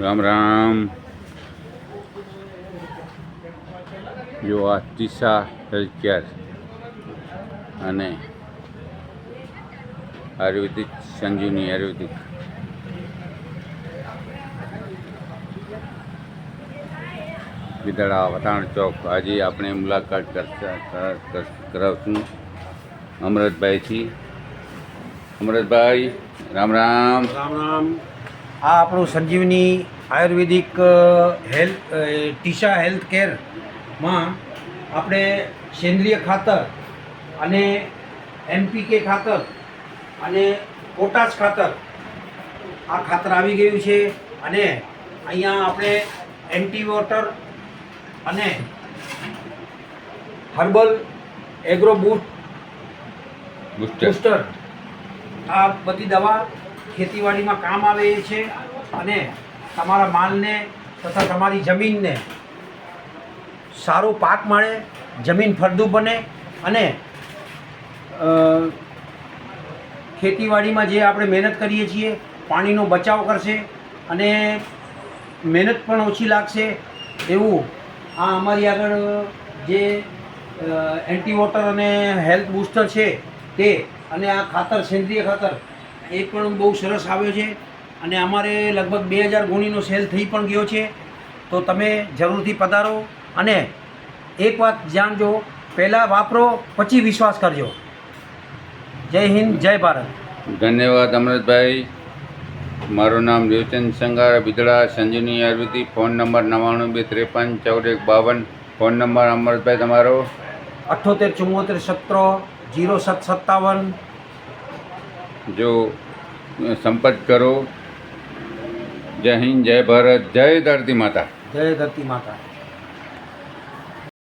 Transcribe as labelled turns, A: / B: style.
A: રામ રામ. જો આ ટીસા હેલ્થકેર અને આયુર્વેદિક સંજીવની આયુર્વેદિક વિદળા વટાણ ચોક. આજે આપણે મુલાકાત કરાવશું અમૃતભાઈથી. અમૃતભાઈ રામ રામ.
B: રામ રામ. આ આપણું સંજીવની આયુર્વેદિક ટીસા હેલ્થ કેરમાં આપણે સેન્દ્રિય ખાતર અને એનપીકે ખાતર અને પોટાશ ખાતર આ ખાતર આવી ગયું છે. અને અહીંયા આપણે એન્ટી વોટર અને હર્બલ એગ્રો બૂસ્ટર આ બધી દવા ખેતીવાડીમાં કામ આવે છે અને તમારા માલને તથા તમારી જમીનને સારો પાક મળે, જમીન ફળદ્રુપ બને અને ખેતીવાડીમાં જે આપણે મહેનત કરીએ છીએ પાણીનો બચાવ કરશે અને મહેનત પણ ઓછી લાગશે. એવું આ અમારી આગળ જે એન્ટી વોટર અને હેલ્થ બૂસ્ટર છે તે અને આ ખાતર સેન્દ્રિય ખાતર એ પણ બહુ સરસ આવ્યો છે અને અમારે લગભગ 2000 ગુણીનો સેલ થઈ પણ ગયો છે. તો તમે જરૂરથી પધારો અને એક વાત જાણજો, પહેલાં વાપરો પછી વિશ્વાસ કરજો. જય હિન્દ, જય ભારત.
A: ધન્યવાદ અમૃતભાઈ. મારું નામ Devchand Sangara, Bidada, Sanjivani Ayurvedic. Phone number 9923545152. Phone number Amrutbhai તમારો
B: 78 74 17 07 57.
A: જો સંપર્ક કરો. જય હિન્દ, જય ભારત, જય ધરતી માતા.
B: જય ધરતી માતા.